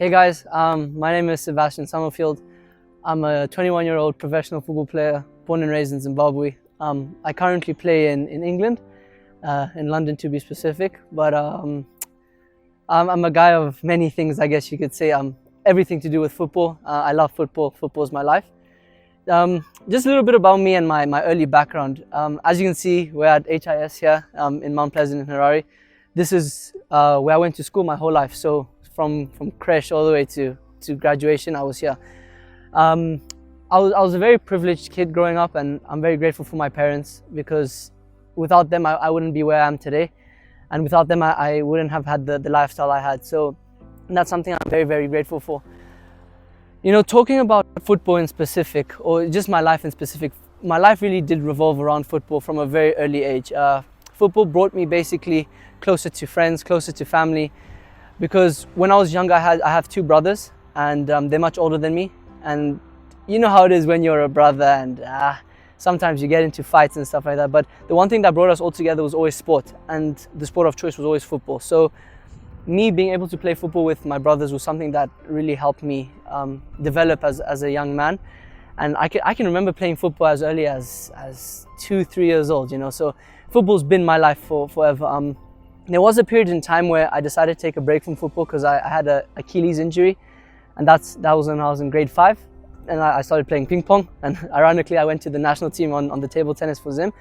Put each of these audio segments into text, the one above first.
Hey guys, my name is Sebastien Summerfield. I'm a 21-year-old professional football player, born and raised in Zimbabwe. I currently play in England, in London to be specific, but I'm a guy of many things, I guess you could say. Everything to do with football. I love football. Football is my life. Just a little bit about me and my early background. As you can see, we're at HIS here in Mount Pleasant in Harare. This is where I went to school my whole life. So from creche all the way to graduation, I was here. I was a very privileged kid growing up, and I'm very grateful for my parents, because without them I wouldn't be where I am today, and without them I wouldn't have had the lifestyle I had. So that's something I'm very, very grateful for. You know, talking about football in specific, or just my life in specific, my life really did revolve around football from a very early age. Football brought me basically closer to friends, closer to family, because when I was younger I have two brothers, and they're much older than me, and you know how it is when you're a brother, and sometimes you get into fights and stuff like that. But the one thing that brought us all together was always sport, and the sport of choice was always football. So me being able to play football with my brothers was something that really helped me develop as a young man. And I can remember playing football as early as 2-3 years old, you know. So football's been my life for forever. There was a period in time where I decided to take a break from football because I had an Achilles injury, and that was when I was in grade 5, and I started playing ping pong. And ironically, I went to the national team on the table tennis for Zim.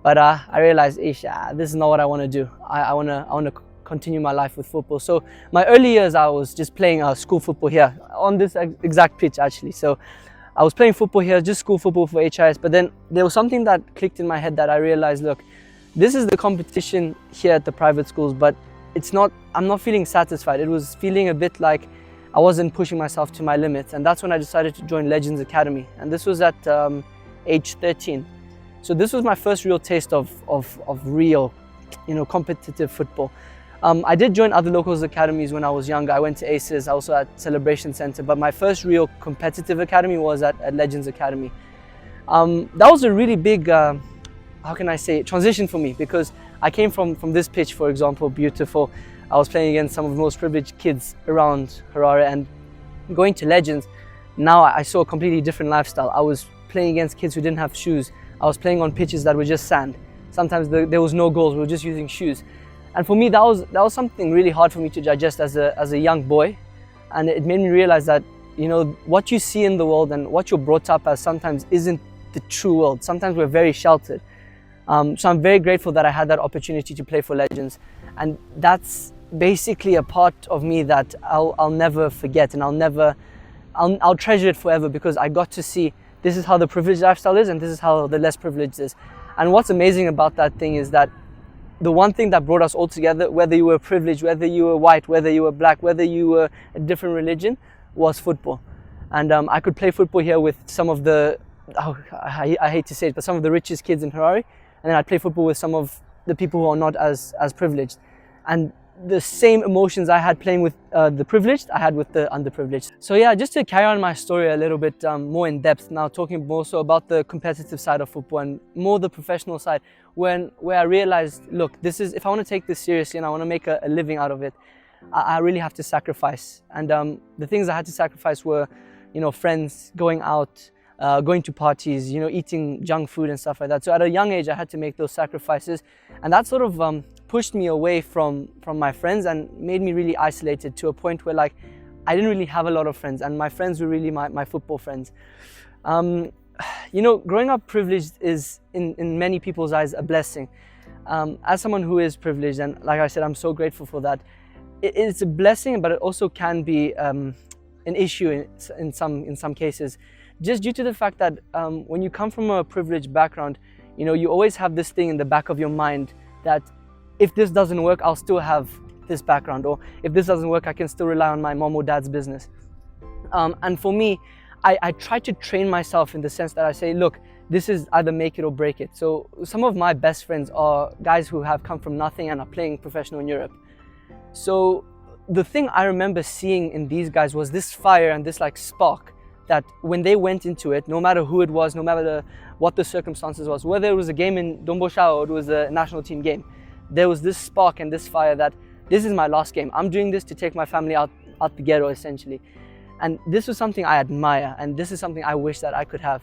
But I realized, this is not what I want to do. I want to continue my life with football. So my early years, I was just playing school football here on this exact pitch, actually. So I was playing football here, just school football for HIS. But then there was something that clicked in my head that I realized, look, this is the competition here at the private schools, but I'm not feeling satisfied. It was feeling a bit like I wasn't pushing myself to my limits. And that's when I decided to join Legends Academy. And this was at age 13. So this was my first real taste of real, competitive football. I did join other locals academies when I was younger. I went to ACES, also at Celebration Center, but my first real competitive academy was at Legends Academy. That was a really big, transition for me, because I came from this pitch, for example, beautiful. I was playing against some of the most privileged kids around Harare, and going to Legends, now I saw a completely different lifestyle. I was playing against kids who didn't have shoes. I was playing on pitches that were just sand. Sometimes there was no goals, we were just using shoes. And for me, that was something really hard for me to digest as a young boy. And it made me realize that, what you see in the world and what you're brought up as sometimes isn't the true world. Sometimes we're very sheltered. So I'm very grateful that I had that opportunity to play for Legends. And that's basically a part of me that I'll never forget, and I'll treasure it forever, because I got to see this is how the privileged lifestyle is, and this is how the less privileged is. And what's amazing about that thing is that the one thing that brought us all together, whether you were privileged, whether you were white, whether you were black, whether you were a different religion, was football. And I could play football here with some of the, I hate to say it, but some of the richest kids in Harare. And then I'd play football with some of the people who are not as privileged. And the same emotions I had playing with the privileged, I had with the underprivileged. So yeah, just to carry on my story a little bit more in depth now, talking more so about the competitive side of football and more the professional side, where I realized, look, if I want to take this seriously and I want to make a living out of it, I really have to sacrifice. And the things I had to sacrifice were, friends, going out, going to parties, eating junk food and stuff like that. So at a young age, I had to make those sacrifices, and that sort of pushed me away from my friends and made me really isolated, to a point where I didn't really have a lot of friends, and my friends were really my football friends. Growing up privileged is in many people's eyes a blessing. As someone who is privileged, and like I said, I'm so grateful for that, it's a blessing, but it also can be an issue in some cases, just due to the fact that when you come from a privileged background, you always have this thing in the back of your mind that if this doesn't work, I'll still have this background, or if this doesn't work, I can still rely on my mom or dad's business. And for me, I try to train myself in the sense that I say, look, this is either make it or break it. So some of my best friends are guys who have come from nothing and are playing professional in Europe. So the thing I remember seeing in these guys was this fire and this spark, that when they went into it, no matter who it was, no matter what the circumstances was, whether it was a game in Dombosha or it was a national team game, there was this spark and this fire that this is my last game. I'm doing this to take my family out out the ghetto essentially. And this was something I admire, and this is something I wish that I could have.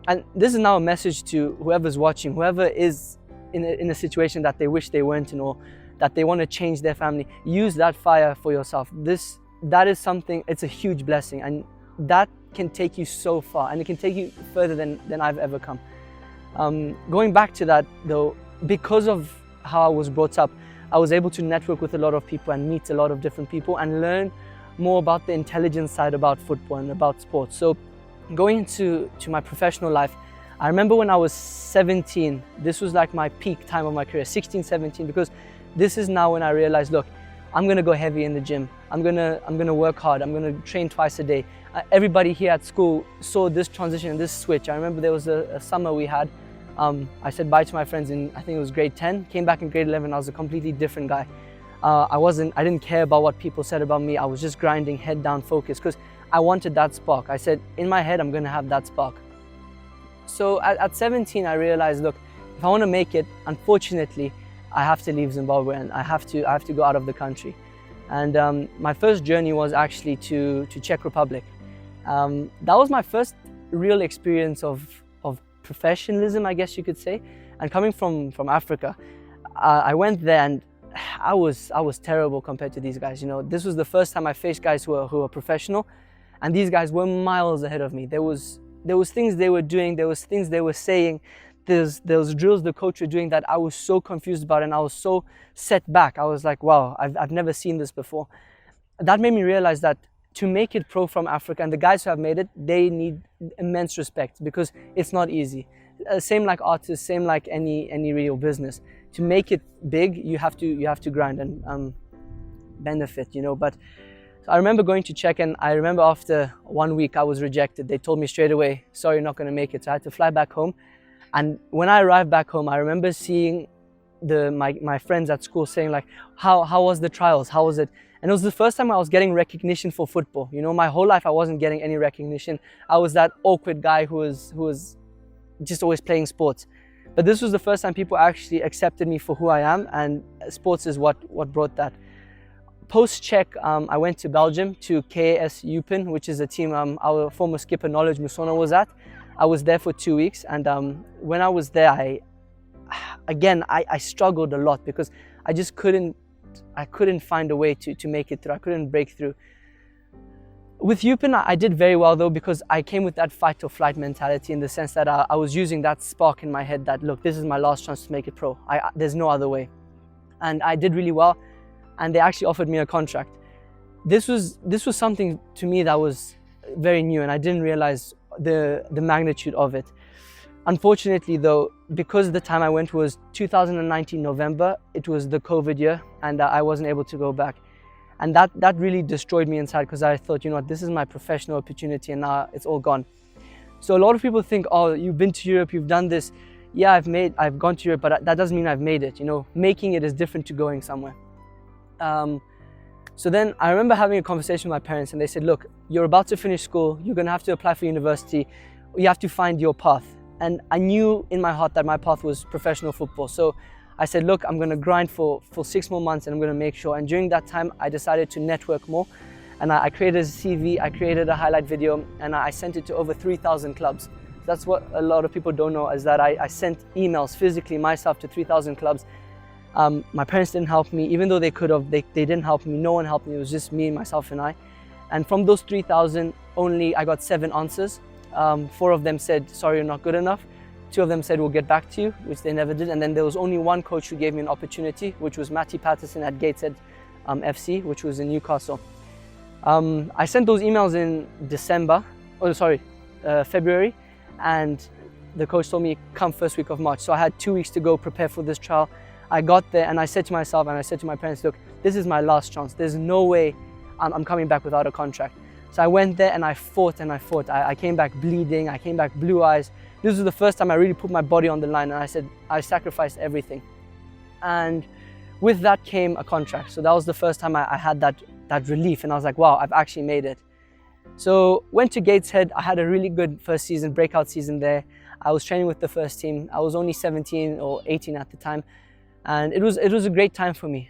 And this is now a message to whoever's watching, whoever is in a situation that they wish they weren't in, or that they want to change their family. Use that fire for yourself. That is something, it's a huge blessing, and that can take you so far, and it can take you further than I've ever come. Going back to that though, because of how I was brought up, I was able to network with a lot of people and meet a lot of different people and learn more about the intelligence side about football and about sports. So going into my professional life, I remember when I was 17, this was like my peak time of my career, 16, 17, because this is now when I realized, look, I'm gonna go heavy in the gym. I'm gonna work hard. I'm gonna train twice a day. Everybody here at school saw this transition and this switch. I remember there was a summer we had. I said bye to my friends in, I think it was grade 10, came back in grade 11, I was a completely different guy. I didn't care about what people said about me. I was just grinding, head down, focused, because I wanted that spark. I said, in my head, I'm gonna have that spark. So at 17, I realized, look, if I wanna make it, unfortunately, I have to leave Zimbabwe and I have to go out of the country. And my first journey was actually to Czech Republic. That was my first real experience of professionalism, I guess you could say. And coming from Africa, I went there and I was terrible compared to these guys. You know, this was the first time I faced guys who were professional, and these guys were miles ahead of me. There was things they were doing, there was things they were saying, there was drills the coach were doing that I was so confused about, and I was so set back. I was like, wow, I've never seen this before. That made me realize that to make it pro from Africa, and the guys who have made it, they need immense respect, because it's not easy. Same like artists, same like any real business. To make it big, you have to grind and benefit, you know. But so I remember going to Czech, and I remember after 1 week I was rejected. They told me straight away, sorry, you're not going to make it. So I had to fly back home. And when I arrived back home, I remember seeing my friends at school saying like, how was the trials? How was it? And it was the first time I was getting recognition for football. You know, my whole life I wasn't getting any recognition. I was that awkward guy who was just always playing sports. But this was the first time people actually accepted me for who I am, and sports is what brought that. Post-Czech, I went to Belgium, to KAS U-20, which is a team our former skipper Knowledge Musona was at. I was there for 2 weeks, and when I was there, I struggled a lot, because I just couldn't find a way to make it through. I couldn't break through. With U-20, I did very well though, because I came with that fight or flight mentality, in the sense that I was using that spark in my head that, look, this is my last chance to make it pro. There's no other way. And I did really well, and they actually offered me a contract. This was something to me that was very new, and I didn't realize the magnitude of it. Unfortunately though, because the time I went was 2019 November, it was the COVID year, and I wasn't able to go back. And that really destroyed me inside, because I thought, you know what, this is my professional opportunity, and now it's all gone. So a lot of people think, oh, you've been to Europe, you've done this. Yeah, I've gone to Europe, but that doesn't mean I've made it. You know, making it is different to going somewhere. So then I remember having a conversation with my parents, and they said, look, you're about to finish school, you're gonna have to apply for university, you have to find your path. And I knew in my heart that my path was professional football. So I said, look, I'm gonna grind for 6 more months, and I'm gonna make sure. And during that time, I decided to network more. And I created a CV, I created a highlight video, and I sent it to over 3,000 clubs. That's what a lot of people don't know, is that I sent emails physically myself to 3,000 clubs. My parents didn't help me, even though they could have, they didn't help me. No one helped me, it was just me, myself, and I. And from those 3,000, I got 7 answers. 4 of them said, sorry, you're not good enough. 2 of them said, we'll get back to you, which they never did. And then there was only 1 coach who gave me an opportunity, which was Matty Pattison at Gateshead FC, which was in Newcastle. I sent those emails in February, and the coach told me, come first week of March. So I had 2 weeks to go prepare for this trial. I got there, and I said to myself, and I said to my parents, look, this is my last chance. There's no way I'm coming back without a contract. So I went there and I fought and I fought. I came back bleeding, I came back blue eyes. This was the first time I really put my body on the line, and I said, I sacrificed everything. And with that came a contract. So that was the first time I had that relief, and I was like, wow, I've actually made it. So went to Gateshead. I had a really good first season, breakout season there. I was training with the first team. I was only 17 or 18 at the time. And it was a great time for me.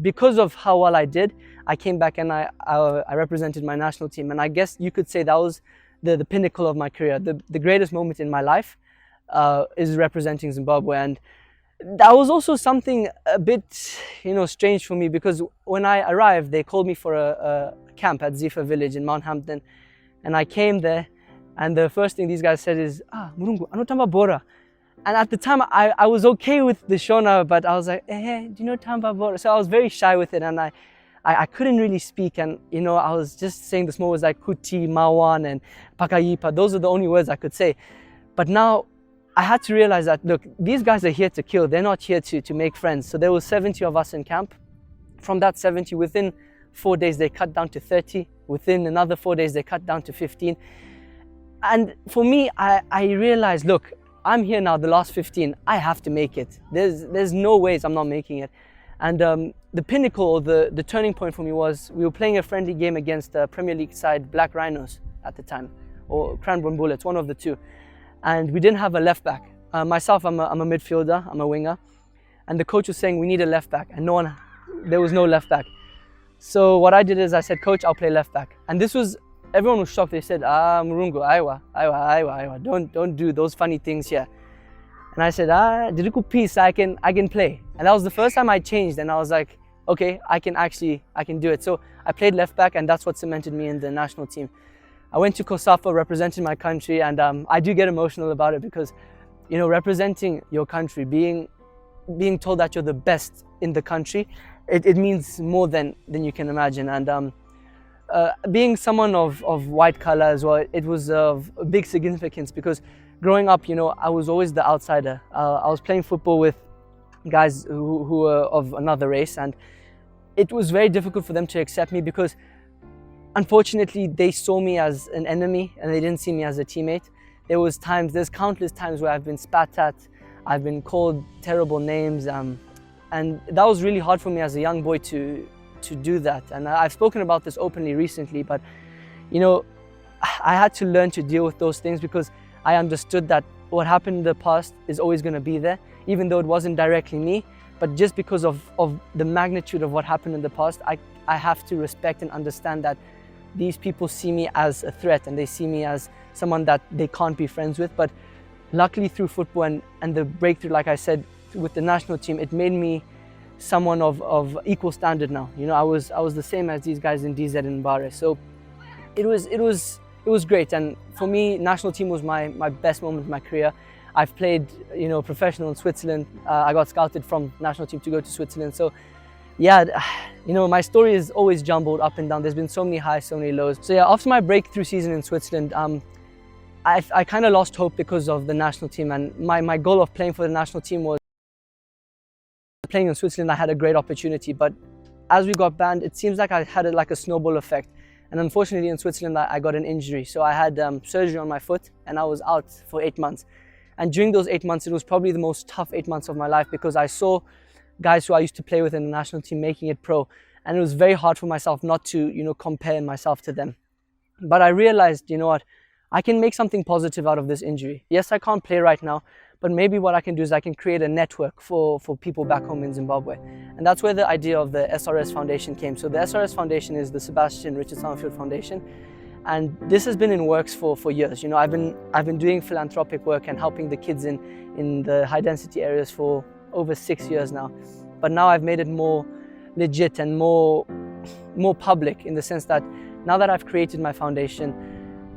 because of how well I did, I came back and I represented my national team. And I guess you could say that was the pinnacle of my career. The greatest moment in my life is representing Zimbabwe. And that was also something a bit, strange for me, because when I arrived, they called me for a camp at Zifa village in Mount Hampton. And I came there, and the first thing these guys said is, Murungu, anotamba bora. And at the time, I was okay with the Shona, but I was like, do you know Tamba bora? So I was very shy with it, and I couldn't really speak. And, I was just saying the small words like kuti, mawan, and pakayipa. Those are the only words I could say. But now, I had to realize that, look, these guys are here to kill. They're not here to make friends. So there were 70 of us in camp. From that 70, within 4 days, they cut down to 30. Within another 4 days, they cut down to 15. And for me, I realized, look, I'm here now, the last 15. I have to make it. There's no ways I'm not making it. And the pinnacle, or the turning point for me was, we were playing a friendly game against the Premier League side, Black Rhinos at the time, or Cranbourne Bullets, one of the two. And we didn't have a left back. Myself, I'm a midfielder, I'm a winger. And the coach was saying, we need a left back. And there was no left back. So what I did is I said, Coach, I'll play left back. And this was, everyone was shocked. They said, Murungu, aiwa, don't do those funny things here. And I said, Diriku peace, I can play. And that was the first time I changed, and I was like, okay, I can do it. So I played left back, and that's what cemented me in the national team. I went to COSAFA, representing my country, and I do get emotional about it because, representing your country, being told that you're the best in the country, it means more than you can imagine. And being someone of white color as well, it was of big significance because growing up, I was always the outsider. I was playing football with guys who were of another race, and it was very difficult for them to accept me because unfortunately they saw me as an enemy and they didn't see me as a teammate. There's countless times where I've been spat at, I've been called terrible names, and that was really hard for me as a young boy to do that. And I've spoken about this openly recently, but I had to learn to deal with those things because I understood that what happened in the past is always going to be there, even though it wasn't directly me. But just because of the magnitude of what happened in the past, I have to respect and understand that these people see me as a threat and they see me as someone that they can't be friends with. But luckily through football and the breakthrough, like I said, with the national team, it made me someone of equal standard now. I was the same as these guys in DZ and Mbare. So it was great. And for me, national team was my best moment in my career. I've played, professional in Switzerland. I got scouted from national team to go to Switzerland. So yeah, my story is always jumbled up and down. There's been so many highs, so many lows. So yeah, after my breakthrough season in Switzerland, I kind of lost hope because of the national team. And my goal of playing for the national team was playing in Switzerland. I had a great opportunity, but as we got banned, it seems like I had a snowball effect. And unfortunately in Switzerland, I got an injury. So I had surgery on my foot and I was out for 8 months. And during those 8 months, it was probably the most tough 8 months of my life because I saw guys who I used to play with in the national team making it pro. And it was very hard for myself not to, compare myself to them. But I realized, I can make something positive out of this injury. Yes, I can't play right now, but maybe what I can do is I can create a network for people back home in Zimbabwe. And that's where the idea of the SRS Foundation came. So the SRS Foundation is the Sebastien Summerfield Foundation. And this has been in works for years. I've been doing philanthropic work and helping the kids in the high density areas for over 6 years now. But now I've made it more legit and more public, in the sense that now that I've created my foundation,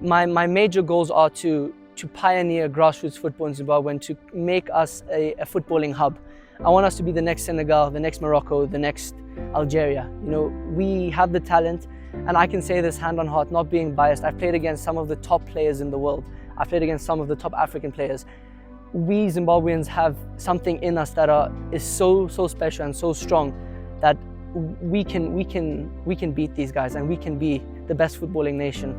my major goals are to pioneer grassroots football in Zimbabwe and to make us a footballing hub. I want us to be the next Senegal, the next Morocco, the next Algeria. We have the talent, and I can say this hand on heart, not being biased. I've played against some of the top players in the world. I've played against some of the top African players. We Zimbabweans have something in us that is so special and so strong that we can beat these guys and we can be the best footballing nation.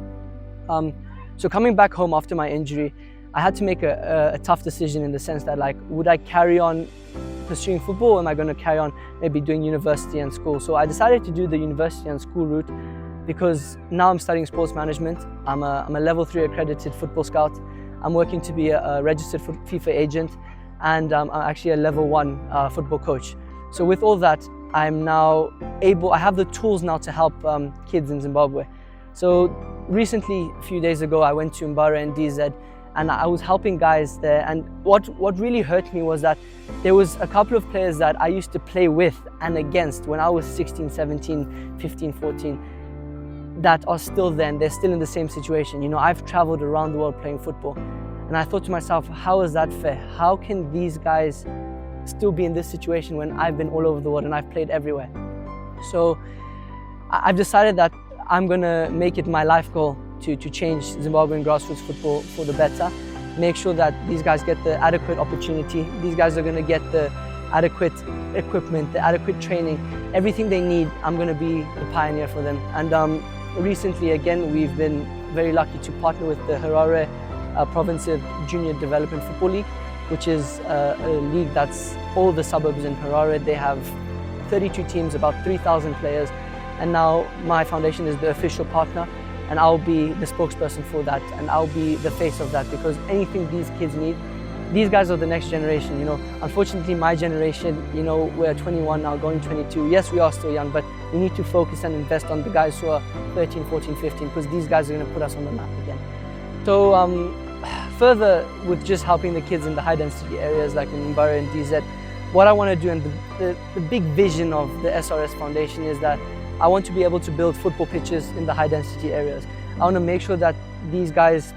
So coming back home after my injury, I had to make a tough decision, in the sense that, would I carry on pursuing football, or am I going to carry on maybe doing university and school? So I decided to do the university and school route because now I'm studying sports management. I'm a level 3 accredited football scout. I'm working to be a registered FIFA agent, and I'm actually a level 1 football coach. So with all that, I'm now I have the tools now to help kids in Zimbabwe. So recently, a few days ago, I went to Harare International School and I was helping guys there. And what really hurt me was that there was a couple of players that I used to play with and against when I was 16, 17, 15, 14 that are still there and they're still in the same situation. You know, I've traveled around the world playing football and I thought to myself, how is that fair? How can these guys still be in this situation when I've been all over the world and I've played everywhere? So I've decided that I'm gonna make it my life goal to change Zimbabwean grassroots football for the better. Make sure that these guys get the adequate opportunity. These guys are gonna get the adequate equipment, the adequate training, everything they need. I'm gonna be the pioneer for them. And recently, again, we've been very lucky to partner with the Harare Provincial Junior Development Football League, which is a league that's all the suburbs in Harare. They have 32 teams, about 3,000 players. And now my foundation is the official partner and I'll be the spokesperson for that and I'll be the face of that, because anything these kids need, these guys are the next generation, you know. Unfortunately, my generation, you know, we're 21 now, going 22. Yes, we are still young, but we need to focus and invest on the guys who are 13, 14, 15, because these guys are going to put us on the map again. So further with just helping the kids in the high density areas like in Mbare and DZ, what I want to do, and the big vision of the SRS Foundation, is that I want to be able to build football pitches in the high density areas. I want to make sure that these guys,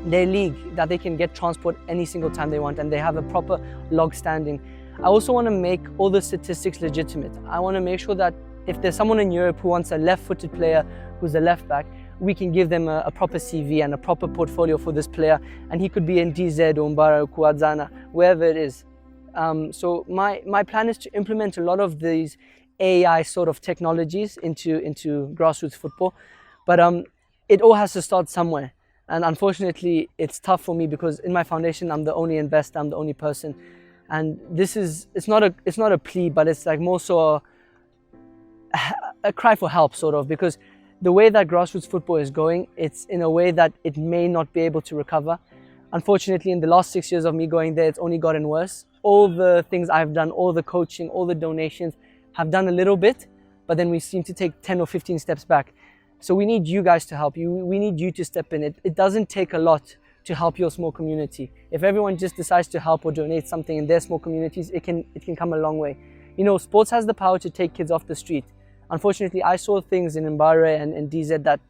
their league, that they can get transport any single time they want and they have a proper log standing. I also want to make all the statistics legitimate. I want to make sure that if there's someone in Europe who wants a left-footed player who's a left back, we can give them a proper CV and a proper portfolio for this player, and he could be in DZ or Mbara or Kuadzana, wherever it is. So my plan is to implement a lot of these AI sort of technologies into grassroots football, but it all has to start somewhere. And unfortunately, it's tough for me because in my foundation, I'm the only investor, I'm the only person, and it's not a plea, but it's like more so a cry for help, sort of, because the way that grassroots football is going, it's in a way that it may not be able to recover. Unfortunately, in the last 6 years of me going there, it's only gotten worse. All the things I've done, all the coaching, all the donations, have done a little bit, but then we seem to take 10 or 15 steps back. So we need you guys to help you. We need you to step in. It doesn't take a lot to help your small community. If everyone just decides to help or donate something in their small communities, it can come a long way. You know, sports has the power to take kids off the street. Unfortunately, I saw things in Mbare and DZ that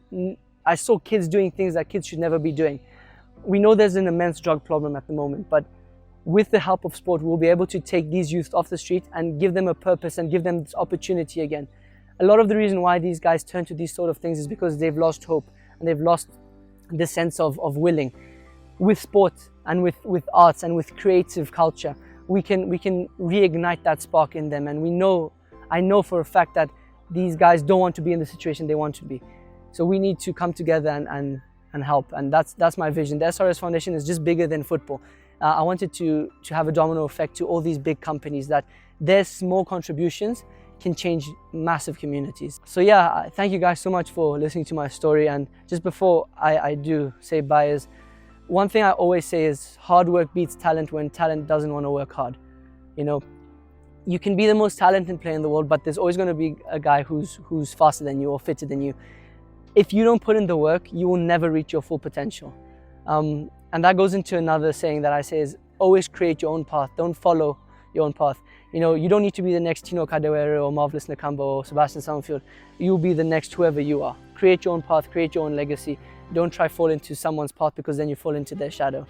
I saw kids doing things that kids should never be doing. We know there's an immense drug problem at the moment, but with the help of sport, we'll be able to take these youth off the street and give them a purpose and give them this opportunity again. A lot of the reason why these guys turn to these sort of things is because they've lost hope and they've lost the sense of willing. With sport and with arts and with creative culture, we can reignite that spark in them. And I know for a fact that these guys don't want to be in the situation they want to be. So we need to come together and help. And that's my vision. The SRS Foundation is just bigger than football. I wanted to have a domino effect to all these big companies, that their small contributions can change massive communities. So yeah, thank you guys so much for listening to my story. And just before I do say bye, is one thing I always say is hard work beats talent when talent doesn't want to work hard. You know, you can be the most talented player in the world, but there's always going to be a guy who's faster than you or fitter than you. If you don't put in the work, you will never reach your full potential. And that goes into another saying that I say is always create your own path. Don't follow your own path. You know, you don't need to be the next Tino Kadewere or Marvelous Nakamba or Sebastien Summerfield. You'll be the next whoever you are. Create your own path, create your own legacy. Don't try fall into someone's path, because then you fall into their shadow.